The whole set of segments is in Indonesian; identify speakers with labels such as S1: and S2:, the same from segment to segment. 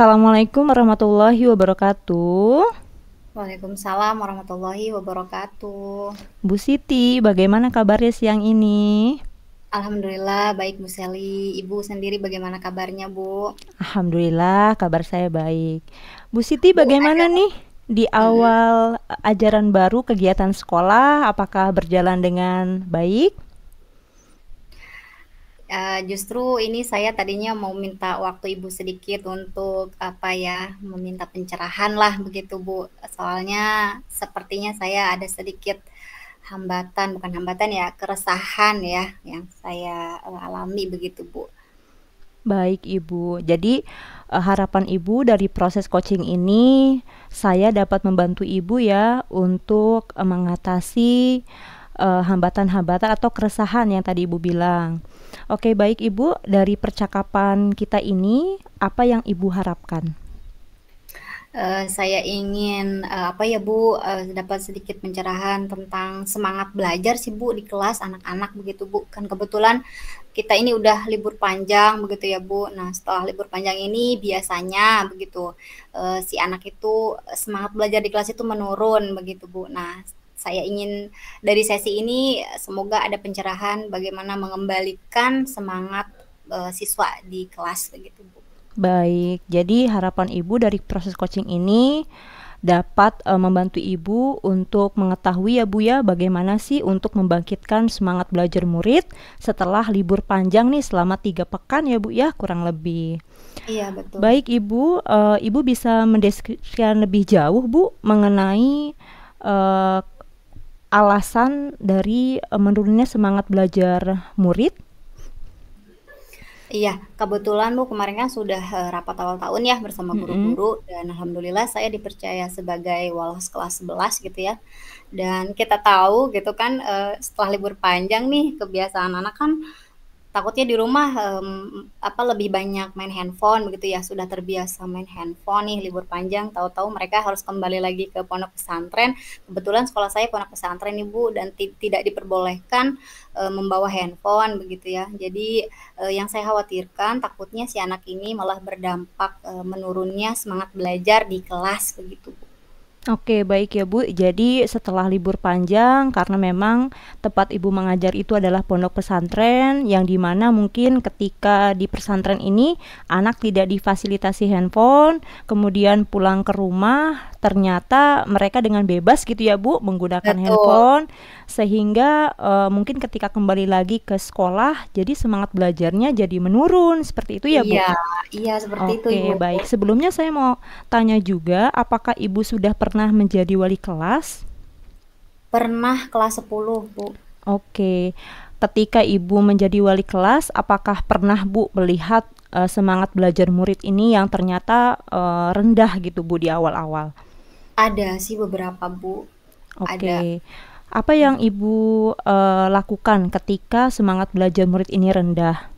S1: Assalamualaikum warahmatullahi wabarakatuh.
S2: Waalaikumsalam warahmatullahi wabarakatuh.
S1: Bu Siti, bagaimana kabarnya siang ini?
S2: Alhamdulillah baik Bu Seli. Ibu sendiri bagaimana kabarnya Bu?
S1: Alhamdulillah, kabar saya baik. Bu Siti,
S2: Bu
S1: bagaimana
S2: ada.
S1: nih di
S2: Mm-mm.
S1: awal ajaran baru kegiatan sekolah? Apakah berjalan dengan baik?
S2: Justru ini saya tadinya mau minta waktu Ibu sedikit untuk apa ya, meminta pencerahan lah begitu Bu. Soalnya sepertinya saya ada sedikit hambatan, bukan hambatan ya, keresahan ya yang saya alami begitu Bu.
S1: Baik, Ibu. Jadi, harapan Ibu dari proses coaching ini, saya dapat membantu Ibu ya untuk mengatasi hambatan-hambatan atau keresahan yang tadi Ibu bilang. Oke, baik Ibu, dari percakapan kita ini, apa yang Ibu harapkan?
S2: Saya ingin, apa ya Bu, dapat sedikit pencerahan tentang semangat belajar sih Bu di kelas anak-anak begitu Bu. Kan kebetulan kita ini udah libur panjang begitu ya Bu. Nah setelah libur panjang ini biasanya begitu, si anak itu semangat belajar di kelas itu menurun begitu Bu. Nah saya ingin dari sesi ini semoga ada pencerahan bagaimana mengembalikan semangat, siswa di kelas begitu Bu.
S1: Baik, jadi harapan Ibu dari proses coaching ini dapat membantu Ibu untuk mengetahui ya Bu ya bagaimana sih untuk membangkitkan semangat belajar murid setelah libur panjang nih selama 3 pekan ya Bu ya kurang lebih.
S2: Iya betul.
S1: Baik Ibu, Ibu bisa mendeskripsikan lebih jauh Bu mengenai eh, alasan dari menurunnya semangat belajar murid?
S2: Iya, kebetulan Bu kemarin kan sudah rapat awal tahun ya bersama
S1: Mm-mm.
S2: guru-guru dan alhamdulillah saya dipercaya sebagai walas kelas 11 gitu ya. Dan kita tahu gitu kan setelah libur panjang nih kebiasaan anak kan takutnya di rumah apa lebih banyak main handphone begitu ya, sudah terbiasa main handphone nih libur panjang, tahu-tahu mereka harus kembali lagi ke pondok pesantren. Kebetulan sekolah saya pondok pesantren Ibu dan tidak diperbolehkan membawa handphone begitu ya. Jadi yang saya khawatirkan takutnya si anak ini malah berdampak menurunnya semangat belajar di kelas begitu Bu.
S1: Oke, baik ya Bu. Jadi setelah libur panjang, karena memang tempat Ibu mengajar itu adalah pondok pesantren, yang dimana mungkin ketika di pesantren ini anak tidak difasilitasi handphone, kemudian pulang ke rumah, ternyata mereka dengan bebas gitu ya Bu menggunakan
S2: Betul.
S1: handphone, sehingga mungkin ketika kembali lagi ke sekolah, jadi semangat belajarnya jadi menurun, seperti itu ya Bu.
S2: Iya, iya seperti itu Ibu.
S1: Oke, baik. Sebelumnya saya mau tanya juga, apakah Ibu sudah pernah menjadi wali kelas?
S2: Pernah kelas 10 Bu.
S1: Oke. Ketika Ibu menjadi wali kelas, apakah pernah Bu melihat semangat belajar murid ini yang ternyata rendah gitu Bu di awal-awal?
S2: Ada sih beberapa Bu. Ada.
S1: Oke. Apa yang Ibu lakukan ketika semangat belajar murid ini rendah?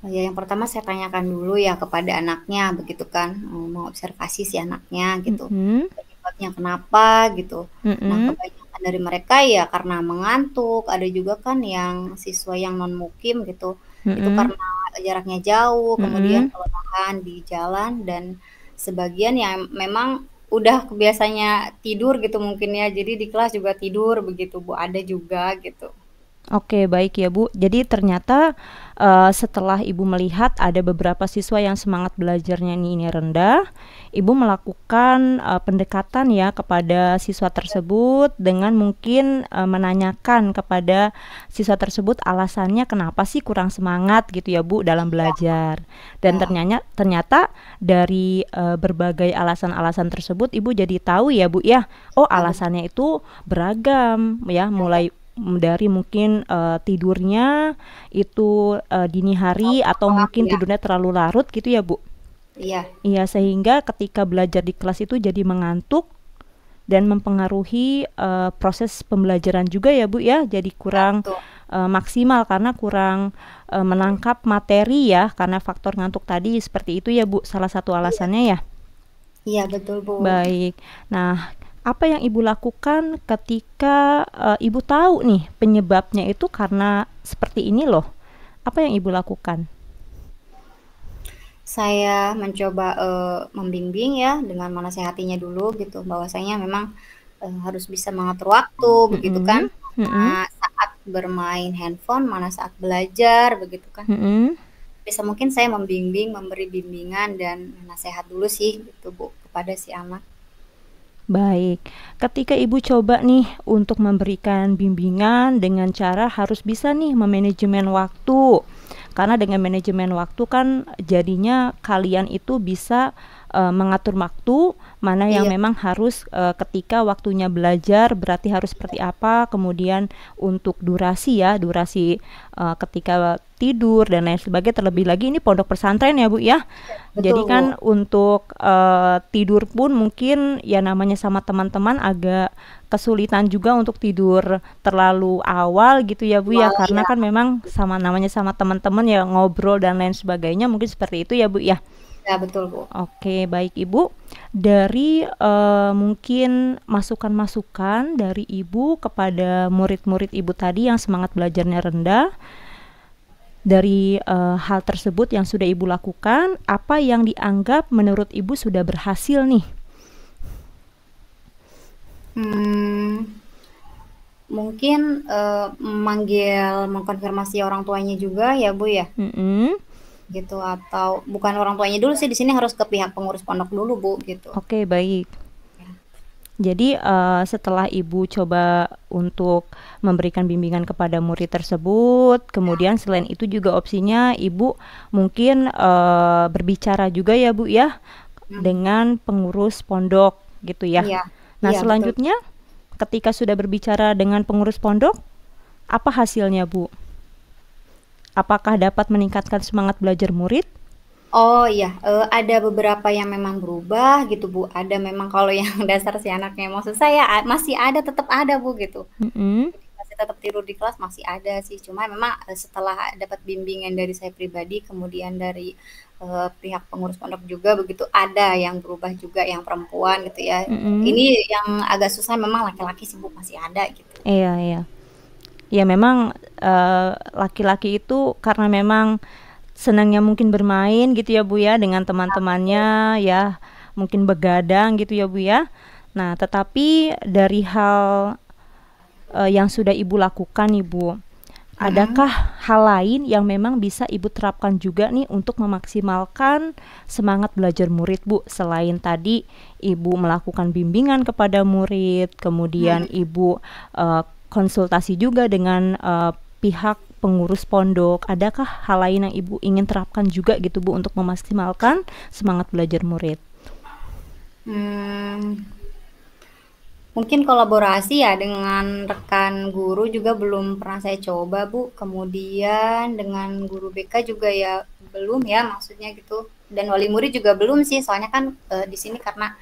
S2: Ya, yang pertama saya tanyakan dulu ya kepada anaknya, begitu kan, mengobservasi si anaknya gitu,
S1: Mm-mm.
S2: penyebabnya kenapa gitu. Nah,
S1: Mm-mm.
S2: kebanyakan dari mereka ya karena mengantuk, ada juga kan yang siswa yang non mukim gitu, itu
S1: Mm-mm.
S2: karena jaraknya jauh, kemudian
S1: Mm-mm.
S2: kelelahan di jalan, dan sebagian yang memang udah kebiasanya tidur gitu mungkin ya, jadi di kelas juga tidur begitu Bu, ada juga gitu.
S1: Oke, baik ya Bu. Jadi ternyata setelah Ibu melihat ada beberapa siswa yang semangat belajarnya ini rendah, Ibu melakukan pendekatan ya kepada siswa tersebut dengan mungkin menanyakan kepada siswa tersebut alasannya kenapa sih kurang semangat gitu ya Bu dalam
S2: Iya,
S1: belajar. Dan
S2: ya,
S1: ternyata dari berbagai alasan-alasan tersebut Ibu jadi tahu ya Bu ya, oh
S2: ya betul.
S1: alasannya itu beragam ya, mulai dari mungkin tidurnya itu dini hari atau mungkin
S2: Ya,
S1: tidurnya terlalu larut gitu ya Bu.
S2: iya,
S1: Iya, sehingga ketika belajar di kelas itu jadi mengantuk dan mempengaruhi proses pembelajaran juga ya Bu ya. Jadi
S2: ya
S1: kurang
S2: betul.
S1: maksimal karena kurang menangkap materi ya karena faktor ngantuk tadi seperti itu ya Bu. Salah satu
S2: Iya,
S1: alasannya ya.
S2: iya betul Bu.
S1: Baik. Nah, apa yang Ibu lakukan ketika Ibu tahu nih penyebabnya itu karena seperti ini loh? Apa yang Ibu lakukan?
S2: Saya mencoba, membimbing ya dengan menasehatinya dulu gitu, bahwasanya memang, harus bisa mengatur waktu begitu kan,
S1: Mhm, mhm,
S2: mana saat bermain handphone, mana saat belajar begitu kan.
S1: mhm.
S2: Bisa mungkin saya membimbing, memberi bimbingan dan nasihat dulu sih gitu Bu, kepada si anak.
S1: Baik, ketika Ibu coba nih untuk memberikan bimbingan dengan cara harus bisa nih memanajemen waktu. Karena dengan manajemen waktu kan jadinya kalian itu bisa mengatur waktu mana yang
S2: Iya,
S1: memang harus ketika waktunya belajar berarti harus seperti apa, kemudian untuk durasi ya, durasi ketika tidur dan lain sebagainya. Terlebih lagi ini pondok pesantren ya Bu ya. Jadi
S2: betul Bu.
S1: kan untuk tidur pun mungkin ya namanya sama teman-teman agak kesulitan juga untuk tidur terlalu awal gitu ya Bu ya,
S2: Malah
S1: karena
S2: ya,
S1: kan memang sama namanya sama teman-teman ya ngobrol dan lain sebagainya mungkin seperti itu ya Bu ya.
S2: ya betul Bu.
S1: Oke, baik Ibu. Dari mungkin masukan-masukan dari Ibu kepada murid-murid Ibu tadi yang semangat belajarnya rendah, dari hal tersebut yang sudah Ibu lakukan, apa yang dianggap menurut Ibu sudah berhasil nih?
S2: Hmm, mungkin, memanggil mengkonfirmasi orang tuanya juga ya Bu ya?
S1: Mm-mm.
S2: Gitu, atau bukan orang tuanya dulu sih, di sini harus ke pihak pengurus pondok dulu Bu, gitu.
S1: Oke, baik.
S2: Ya.
S1: Jadi setelah Ibu coba untuk memberikan bimbingan kepada murid tersebut, kemudian selain itu juga opsinya Ibu mungkin berbicara juga ya Bu ya
S2: Hmm.
S1: dengan pengurus pondok gitu ya.
S2: Iya,
S1: Nah,
S2: iya betul.
S1: selanjutnya ketika sudah berbicara dengan pengurus pondok, apa hasilnya Bu? Apakah dapat meningkatkan semangat belajar murid?
S2: Oh iya, ada beberapa yang memang berubah gitu Bu, ada memang kalau yang dasar si anaknya mau susah ya masih ada, tetap ada Bu, gitu.
S1: Mm-mm.
S2: Jadi masih tetap tidur di kelas masih ada sih, cuma memang, setelah dapat bimbingan dari saya pribadi, kemudian dari, pihak pengurus pondok juga begitu, ada yang berubah juga, yang perempuan gitu ya.
S1: Mm-mm.
S2: Ini yang agak susah memang laki-laki sih Bu, masih ada gitu.
S1: Iya, iya. Ya memang laki-laki itu karena memang senangnya mungkin bermain gitu ya Bu ya dengan teman-temannya ya, mungkin begadang gitu ya Bu ya. Nah, tetapi dari hal yang sudah Ibu lakukan nih Bu,
S2: Mhm.
S1: adakah hal lain yang memang bisa Ibu terapkan juga nih untuk memaksimalkan semangat belajar murid Bu? Selain tadi Ibu melakukan bimbingan kepada murid, kemudian
S2: Mhm.
S1: Ibu konsultasi juga dengan pihak pengurus pondok. Adakah hal lain yang Ibu ingin terapkan juga gitu Bu untuk memaksimalkan semangat belajar murid?
S2: Mmm, mungkin kolaborasi ya dengan rekan guru juga belum pernah saya coba, Bu. Kemudian dengan guru BK juga ya belum ya maksudnya gitu, dan wali murid juga belum sih, soalnya kan, di sini karena,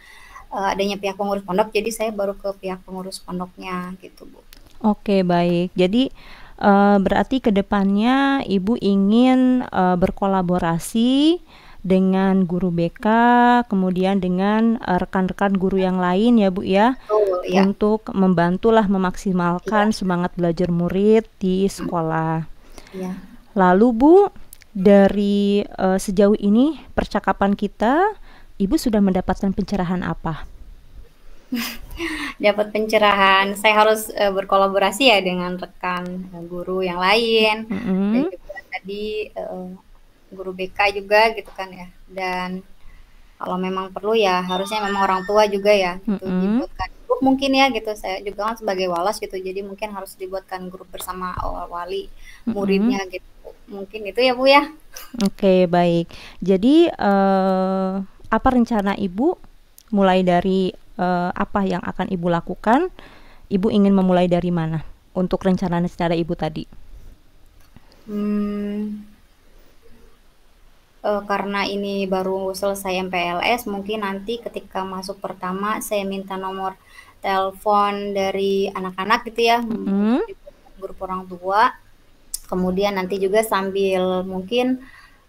S2: adanya pihak pengurus pondok, jadi saya baru ke pihak pengurus pondoknya gitu, Bu.
S1: Oke, baik. Jadi berarti kedepannya Ibu ingin berkolaborasi dengan guru BK, kemudian dengan rekan-rekan guru yang lain ya Bu ya,
S2: Betul, iya.
S1: untuk membantulah
S2: Iya,
S1: memaksimalkan semangat belajar murid di
S2: mhm,
S1: sekolah.
S2: iya.
S1: Lalu Bu, dari sejauh ini percakapan kita, Ibu sudah mendapatkan pencerahan apa?
S2: Dapat pencerahan, saya harus, berkolaborasi ya dengan rekan, guru yang lain, dan
S1: Mm-mm,
S2: juga tadi, guru BK juga gitu kan ya, dan kalau memang perlu ya harusnya memang orang tua juga ya gitu
S1: mm-mm,
S2: dibuatkan grup mungkin ya gitu, saya juga kan sebagai walas gitu, jadi mungkin harus dibuatkan grup bersama, wali
S1: mm-mm.
S2: muridnya gitu, mungkin itu ya Bu ya?
S1: Oke, baik. Jadi, apa rencana Ibu mulai dari apa yang akan Ibu lakukan? Ibu ingin memulai dari mana untuk rencana-rencana Ibu tadi?
S2: Mmm. Karena ini baru selesai MPLS, mungkin nanti ketika masuk pertama saya minta nomor telepon dari anak-anak gitu ya, untuk
S1: Mm-mm,
S2: dibuatkan grup orang tua. Kemudian nanti juga sambil mungkin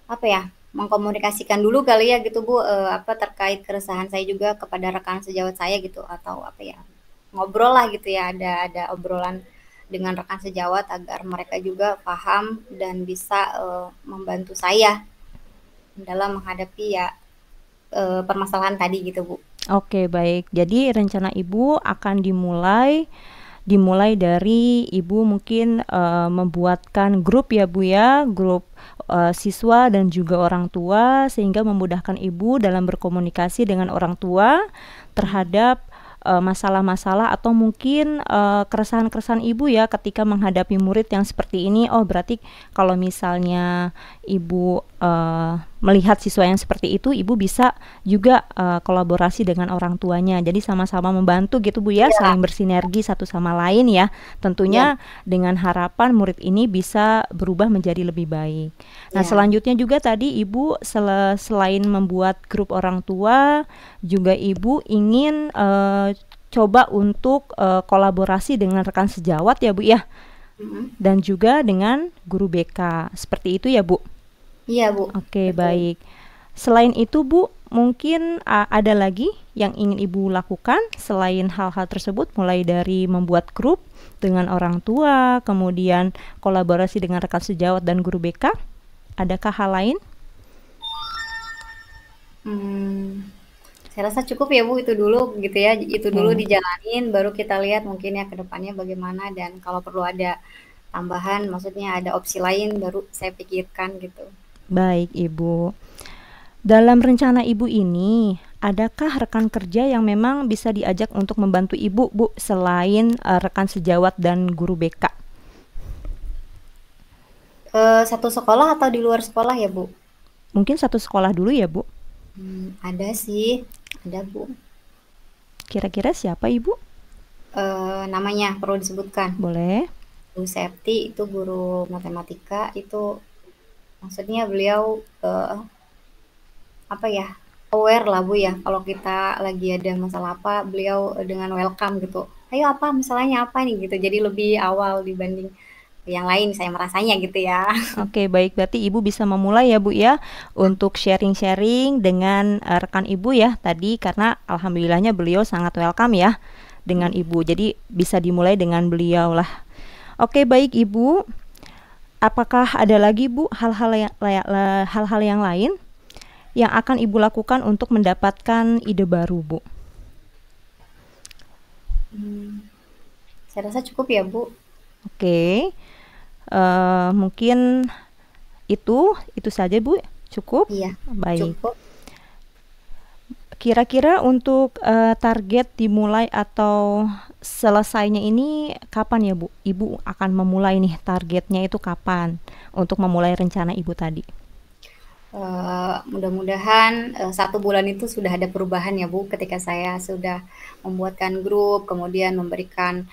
S2: apa ya, mengkomunikasikan dulu kali ya gitu Bu, apa terkait keresahan saya juga kepada rekan sejawat saya gitu, atau apa ya, ngobrol lah gitu ya, ada obrolan dengan rekan sejawat agar mereka juga paham dan bisa, membantu saya. dalam menghadapi ya permasalahan tadi gitu Bu.
S1: Oke, baik. Jadi rencana Ibu akan dimulai dari Ibu mungkin membuatkan grup ya Bu ya, grup siswa dan juga orang tua sehingga memudahkan Ibu dalam berkomunikasi dengan orang tua terhadap masalah-masalah atau mungkin keresahan-keresahan Ibu ya ketika menghadapi murid yang seperti ini. Oh, berarti kalau misalnya Ibu melihat siswa yang seperti itu, Ibu bisa juga kolaborasi dengan orang tuanya. Jadi sama-sama membantu gitu Bu ya,
S2: Iya,
S1: saling bersinergi satu sama lain ya.
S2: iya,
S1: Tentunya dengan harapan murid ini bisa berubah menjadi lebih baik. Nah,
S2: iya.
S1: selanjutnya juga tadi Ibu selain membuat grup orang tua, juga Ibu ingin coba untuk kolaborasi dengan rekan sejawat ya Bu ya,
S2: Mhm.
S1: dan juga dengan guru BK. Seperti itu ya Bu.
S2: Iya Bu,
S1: Oke,
S2: betul.
S1: baik. Selain itu Bu, mungkin ada lagi yang ingin Ibu lakukan selain hal-hal tersebut, mulai dari membuat grup dengan orang tua, kemudian kolaborasi dengan rekan sejawat dan guru BK. Adakah hal lain?
S2: Hmm, saya rasa cukup ya Bu, itu dulu gitu ya, itu dulu
S1: Oke,
S2: dijalanin, baru kita lihat mungkin ya ke depannya bagaimana, dan kalau perlu ada tambahan, maksudnya ada opsi lain, baru saya pikirkan gitu.
S1: baik Ibu. Dalam rencana Ibu ini, adakah rekan kerja yang memang bisa diajak untuk membantu Ibu, Bu, selain rekan sejawat dan guru BK?
S2: Satu sekolah atau di luar sekolah ya Bu?
S1: Mungkin satu sekolah dulu ya, Bu.
S2: Ada sih, ada Bu.
S1: Kira-kira siapa Ibu?
S2: Namanya perlu disebutkan.
S1: Boleh.
S2: Bu Septi itu guru matematika, itu maksudnya beliau apa ya, aware lah Bu ya, kalau kita lagi ada masalah apa, beliau dengan welcome gitu. Ayo apa masalahnya apa nih gitu. Jadi lebih awal dibanding yang lain saya merasanya gitu ya.
S1: Oke, baik. Berarti Ibu bisa memulai ya, Bu ya, untuk sharing-sharing dengan rekan Ibu ya tadi karena alhamdulillahnya beliau sangat welcome ya dengan Ibu. Jadi bisa dimulai dengan beliau lah. Oke, baik Ibu. Apakah ada lagi Bu hal-hal yang lain yang akan Ibu lakukan untuk mendapatkan ide baru, Bu?
S2: Saya rasa cukup ya Bu.
S1: Oke. Mungkin itu saja Bu. Cukup.
S2: Iya,
S1: Baik.
S2: cukup.
S1: Kira-kira untuk target dimulai atau selesainya ini kapan ya Bu? Ibu akan memulai nih, targetnya itu kapan untuk memulai rencana Ibu tadi?
S2: Mudah-mudahan 1 bulan itu sudah ada perubahan ya Bu, ketika saya sudah membuatkan grup, kemudian memberikan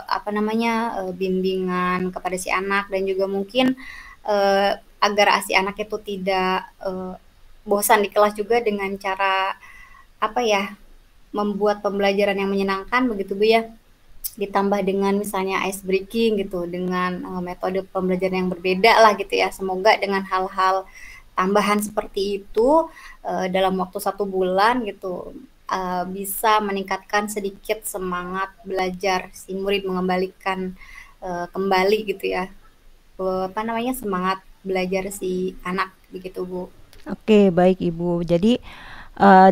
S2: apa namanya, bimbingan kepada si anak, dan juga mungkin agar si anak itu tidak bosan di kelas juga dengan cara apa ya, membuat pembelajaran yang menyenangkan begitu Bu ya. Ditambah dengan misalnya ice breaking gitu, dengan metode pembelajaran yang berbeda lah gitu ya. Semoga dengan hal-hal tambahan seperti itu dalam waktu 1 bulan gitu bisa meningkatkan sedikit semangat belajar si murid, mengembalikan kembali gitu ya apa namanya, semangat belajar si anak begitu Bu.
S1: Oke, baik Ibu. Jadi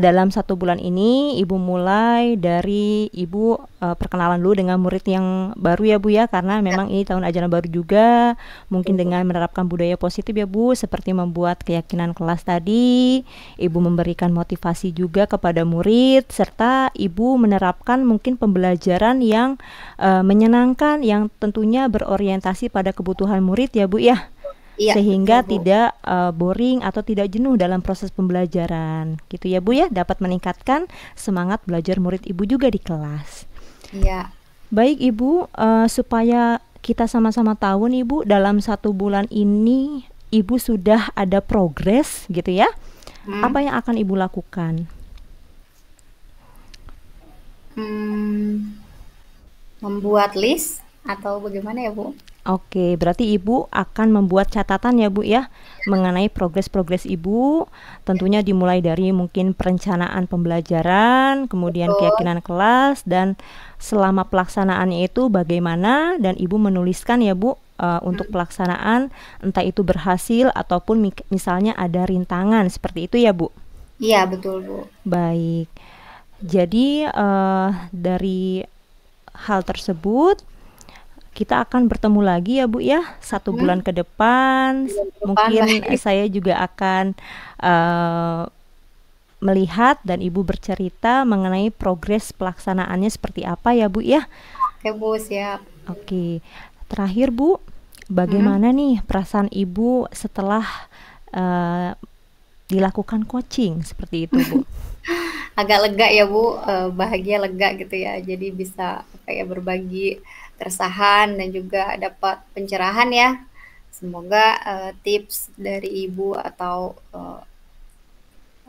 S1: dalam 1 bulan ini Ibu mulai dari Ibu perkenalan dulu dengan murid yang baru ya Bu ya, karena
S2: Ya,
S1: memang ini tahun ajaran baru juga. Mungkin
S2: betul.
S1: dengan menerapkan budaya positif ya Bu, seperti membuat keyakinan kelas tadi, Ibu memberikan motivasi juga kepada murid, serta Ibu menerapkan mungkin pembelajaran yang menyenangkan, yang tentunya berorientasi pada kebutuhan murid ya Bu ya,
S2: Iya betul
S1: sehingga
S2: Bu.
S1: tidak boring atau tidak jenuh dalam proses pembelajaran. Gitu ya Bu ya, dapat meningkatkan semangat belajar murid Ibu juga di kelas.
S2: Iya.
S1: Baik Ibu, supaya kita sama-sama tahu nih Bu, dalam 1 bulan ini Ibu sudah ada progres gitu ya.
S2: Hmm.
S1: Apa yang akan Ibu lakukan?
S2: Hmm, membuat list atau bagaimana ya Bu?
S1: Oke, berarti Ibu akan membuat catatan ya Bu ya mengenai progres-progres Ibu. Tentunya dimulai dari mungkin perencanaan pembelajaran, kemudian
S2: Betul.
S1: keyakinan kelas, dan selama pelaksanaannya itu bagaimana, dan Ibu menuliskan ya Bu untuk pelaksanaan, entah itu berhasil ataupun misalnya ada rintangan, seperti itu ya, Bu?
S2: Iya, betul, Bu.
S1: Baik. Jadi, dari hal tersebut kita akan bertemu lagi ya, Bu, ya, 1 bulan ke depan.
S2: Bulan depan,
S1: Mungkin,
S2: baik.
S1: saya juga akan, eee, melihat dan Ibu bercerita mengenai progres pelaksanaannya seperti apa ya, Bu, ya.
S2: Oke, Bu, siap.
S1: Oke. Terakhir, Bu,
S2: Mhm.
S1: bagaimana nih perasaan Ibu setelah, eee, dilakukan coaching seperti itu, Bu?
S2: Agak lega ya, Bu, bahagia, lega gitu ya. Jadi bisa, apa ya, berbagi keresahan dan juga dapat pencerahan ya. Semoga, tips dari Ibu atau,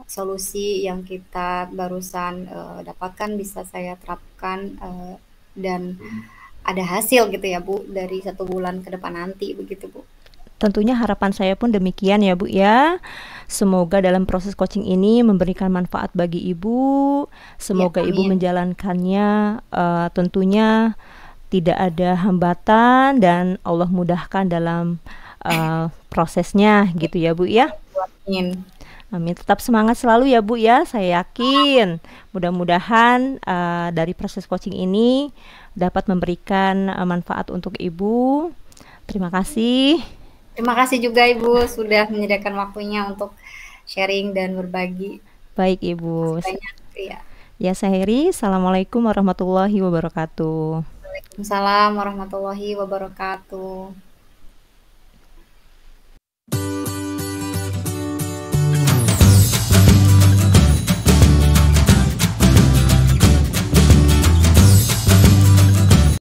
S2: solusi yang kita barusan, dapatkan bisa saya terapkan, dan ada hasil gitu ya, Bu, dari 1 bulan ke depan nanti, begitu, Bu.
S1: Tentunya harapan saya pun demikian ya, Bu, ya. Semoga dalam proses coaching ini memberikan manfaat bagi Ibu.
S2: Ya,
S1: Semoga Ibu
S2: amin.
S1: menjalankannya, tentunya tidak ada hambatan dan Allah mudahkan dalam, prosesnya
S2: Ya,
S1: gitu ya, Bu, ya.
S2: amin.
S1: Amin. Tetap semangat selalu ya, Bu, ya. Saya yakin mudah-mudahan, dari proses coaching ini dapat memberikan, manfaat untuk Ibu. Terima kasih.
S2: Terima kasih juga Ibu sudah menyediakan waktunya untuk sharing dan berbagi.
S1: Baik,
S2: Masih
S1: Ibu.
S2: banyak, iya.
S1: Ya, saya Heri. Assalamualaikum warahmatullahi wabarakatuh.
S2: Waalaikumsalam warahmatullahi wabarakatuh.